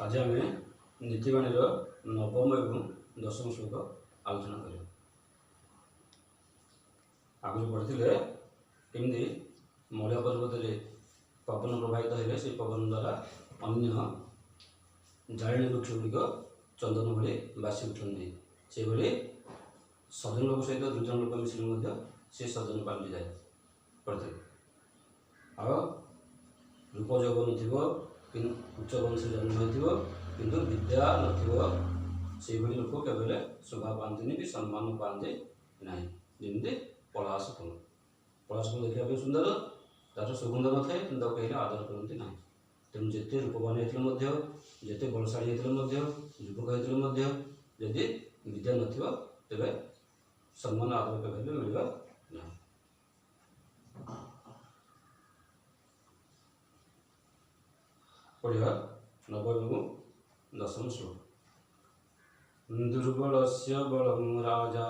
आज आम नीतिवाणी नवम एवं दशम श्लोक आलोचना करें। आगे पढ़ते कमी मलय पर्वत पवन प्रभावित होते से पवन द्वारा अन्य जाणी वृक्ष गुड़िक चंदन भाई बासी उठती से भाई सजन लोक सहित दुजन लोक मिश्र से सजन पालटि जाए पढ़ते रूप यौवन थी उच्च वंश जन्म हो विद्या नसे लोक केवल शोभा पाती कि सम्मान पाते ना जमी पलाश फल देखा सुंदर तार सुगंध न थाए कि कहीं आदर करते ना। तेणु जिते रूपवान होते जिते बलशाड़ी होते युवक होते जदि विद्या नबे सम्मान आदर केवल मिलवा ना। पढ़ा नवम एवं दशम श्लोक। दुर्बलस्य बलं राजा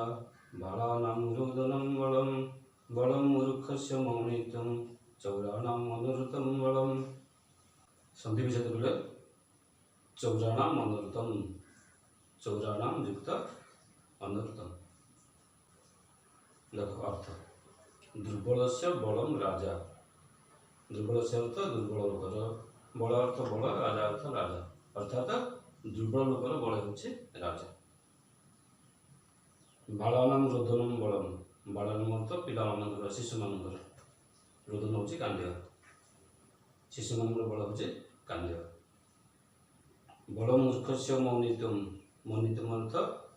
बालानां रोदनं बलं बलं मूर्खस्य मौनित्वं चौराणाम् अनृतं बलं। संधि विच्छेद कले चौराणाम् अनृतं चौराणां युक्त अनृतं। देखो अर्थ दुर्बलस्य बलं राजा दुर्बल से अर्थ दुर्बल लोकर बल अर्थ बल राजा अर्थ राजा अर्थात दुर्बल लोकर बल होचे राजा। बालानां रोदनम बलम बालानां अर्थ पिला मानकर शिशु मानकर रोदन होचे कांदिया शिशु मानकर बल होचे कांदिया। बल मूर्खस्य मौनित्वम मौनित्वम अर्थ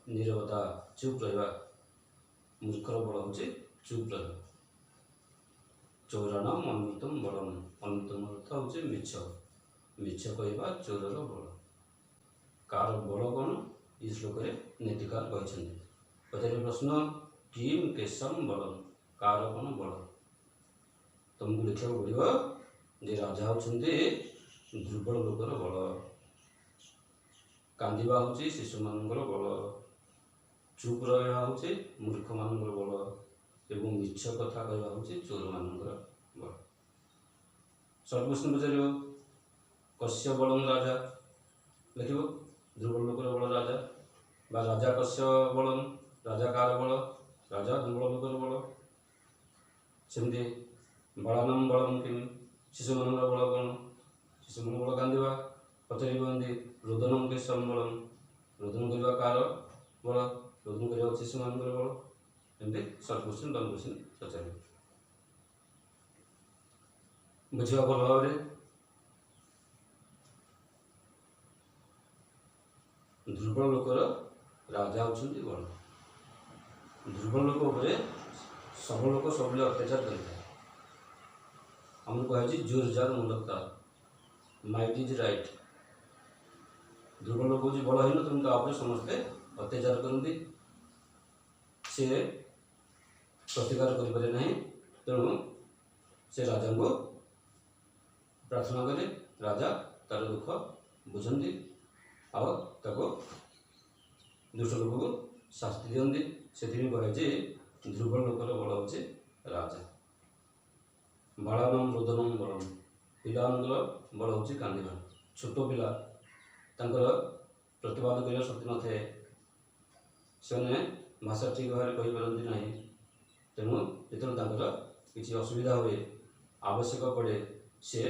नीरवता चुप रहा मूर्खर बल होचे चुप रहा। चौराणाम अनृतम बलम अनृतम अर्थ होचे मिछ मिछ कहवा चोरर बल। कार बल कौन इस श्लोक नीतिकार कहते पचारे प्रश्न किम केशम बलम कार कौन बल तुमको लिखा पड़ो जे राजा होते दुर्बल लोकर बल कांदिबा होची शिशु मानकर बल चुप रहा होची मूर्ख मानकर बल एवं मिछ कथा कहवा होची चोर मानकर बल। सर्व प्रश्न पचार कस्य बलम राजा लिख दुर्बल लोकर बल राजा बा राजा कस्य बलम राजा कार बल राजा दुर्बल लोकर बल। सेमती बलानाम बलम किम शिशु मान बल कौन शिशु मान बल कांदिबा पचारि रोदनम केशम बलम रोदन करवा कार बल रोदन करवा शिशु मान बल एमती सर्ट क्वेश्चन लंग क्वेश्चन पचार बुझा भल भाव। दुर्बल लोकर राजा होती बल दुर्बल लोक उपर सबल लोक सब अत्याचार करता आमको कहुच्छी जोर जार मूलकता माइट इज राइट। दुर्बल लोक हूँ बल होन तुम तापर समस्ते अत्याचार करती से प्रतिकार करें ना तेणु से राजा को प्रार्थना करे राजा तार दुख बुझंती आको दुष्ट लोक को शास्ति दिखती से कहे दुर्बल लोकर बल होचे राजा। बालानाम रोदनम बलम पिला बल होचे कांदिबा छोट पिला प्रतिवाद कर शक्ति न थाए से भाषा ठीक भाव कही पारती ना तेणु जो किसी असुविधा हुए आवश्यक पड़े से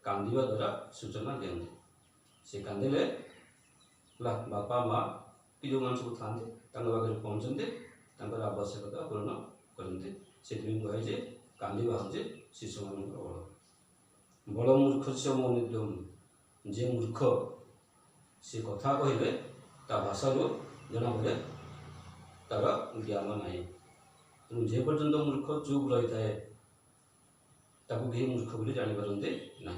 कांदिबा द्वारा सूचना दिखती से कांदिले बापा माँ कि जो मान सब था पाखे पहुँचते आवश्यकता पूर्ण करते से कहे कांदिबा हूँ शिशु मान बल। बल मूर्ख से मौनित्वम जे मूर्ख से कथा कहले ता भाषा जना पड़े तार ज्ञान ना तेणु जे पर्यंत मूर्ख चुप रही थाए ताकू कहीं मूर्ख बोली जापारते ना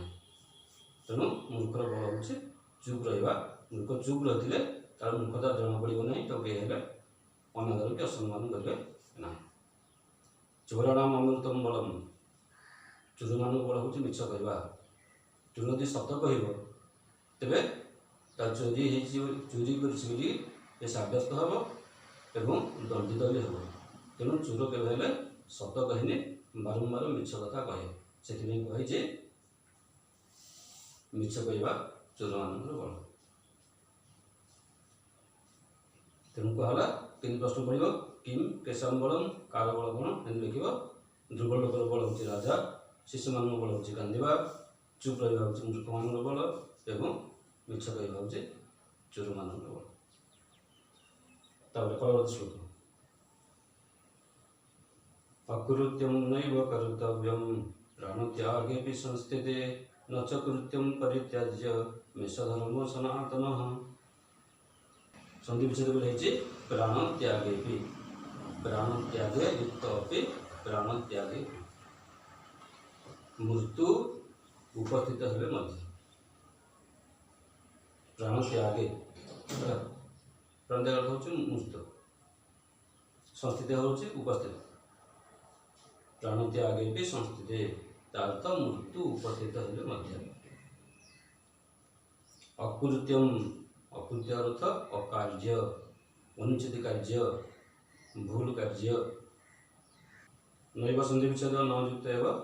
तेणु मूर्खर बल हूँ चुप रहा मूर्ख चुप रही तार मूर्खता जना पड़ो ना तो कहीं अनादर कि असम्मान करेंगे ना। चोराणाम अमृतम बलम चोर मान बल हूँ मिछ कहवा चोर यदि सत कह तेरे चोरी चोरी कर सब्यस्त हम एवं दंडित भी हम तेणु चोर के सत कहनी बारंबार मिछ कथा कहे से कहे मिछ कहवा चोर मान बल। तेणु कहला कि प्रश्न पड़ो किम केशम बलम कार बल कौन एम लिख दुर्बल लोकर बल हूँ राजा शिशु मान बल हूँ कांदा चुप रहा हूँ मूर्ख मान बल एवं मिछ कहवा हूँ चोर मान बल। परवर्ती श्लोक अकृत्यम नैव कर्तव्यम प्राणत्यागे संस्थिते न च कृत्यम परित्याज्य मेषधर्म सनातनः। संधि विच्छेद बोले प्राण त्यागे भी प्राण त्यागे युक्त अपि प्राण त्यागे मृत्यु उपस्थित हेले मध्य प्राण त्यागे प्राण त्याग अर्थ हूँ मृत्यु संस्थित हूँ उपस्थित प्राण त्यागे भी संस्थित तार्थ मृत्यु उपस्थित हेले मध्य। अकृत्यम अकृत्य अर्थ अकार्य अनुचित कार्य भूल कार्य नैव संधि विच्छेद न युक्त एवं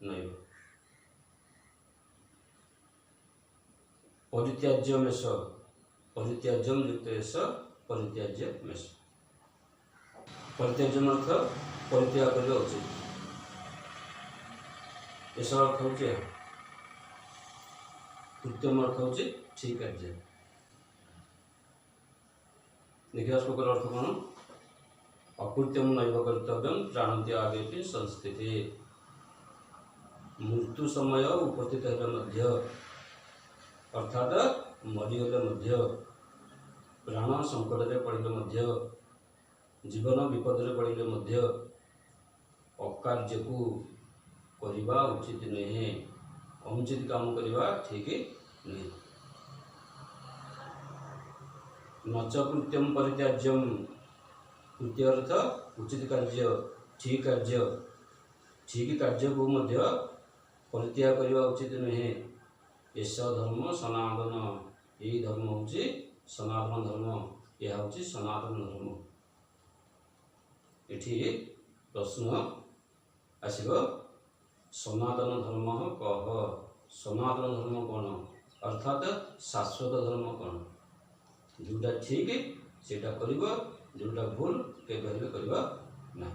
नैव। परित्याज्य मेष परित्याज्यम युक्त एष परित्याज्य मेष। परित्याज्यम अर्थ परित्याग करने उचित एष अर्थ हूँ कृत्यम अर्थ हूँ ठीक कार्य। देखिए श्लोकर अर्थ कौन अकृत्यम नैव कर्तव्यम प्राण त्यागे संस्थिति मृत्यु समय उपस्थित हेले मध्य अर्थात मरीगले मध्य प्राण संकट में पड़े मध्य जीवन विपद में पड़े मध्य अकार्य को करवा उचित नहीं अनुचित काम करवा ठीक नहीं। न च कृत्यम परित्याज्यम कृत्य अर्थ उचित कार्य ठीक कार्य को मध्य परित्याग करवा उचित नुहे। एष धर्म सनातन यही धर्म हूँ सनातन धर्म यह हूँ सनातन धर्म। ये प्रश्न आसब सनातन धर्म कह सनातन धर्म कौन अर्थात शाश्वत धर्म कौन जोटा ठीक सेटा कर जोटा भूल के करवा ना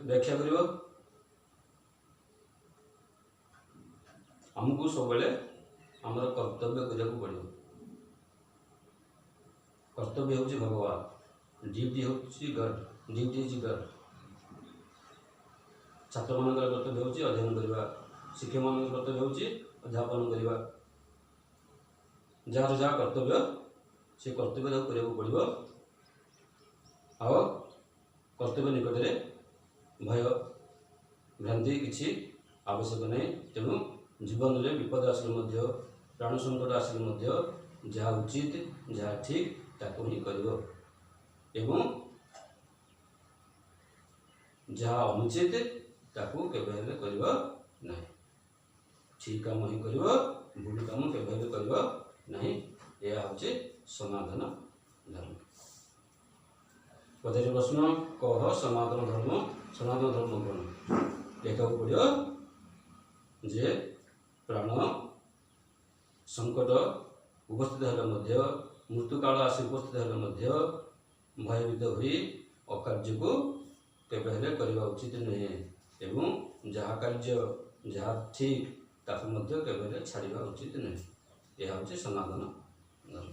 व्याख्या कर आमको सब आमर कर्तव्य करने पड़ो। कर्तव्य हूँ भगवान ड्यूटी हूँ गॉड ड्यूटी इज गॉड। छात्र मान कर्तव्य हूँ अध्ययन करवा शिक्षक मान कर्तव्य हूँ अध्यापन करवा जार जहाँ कर्तव्य से कर्तव्य करने पड़ो। आ कर्तव्य निकट में भय भ्रांति किसी आवश्यक नहीं। तेणु जीवन में विपद आसिले प्राण संकट आसिले जहाँ उचित जहाँ ठीक ताको ही कर एवं जहाँ अनुचित ताको केबे करवा नहीं। ठीक काम ही कर भूल काम केबे करवा नहीं। यह हूँ सनातन धर्म। पचार प्रश्न कह सनातन धर्म कौन देखा पड़ो जे प्राण संकट उपस्थित हेले मृत्यु काल आसी उपस्थित हेले भयभीत हो अकार्य को केबे करवा उचित नुहे एवं जहाँ कार्य जहाँ ठीक ताकू केबे छाड़ा उचित नुहे। यह हूँ सनातन धर्म।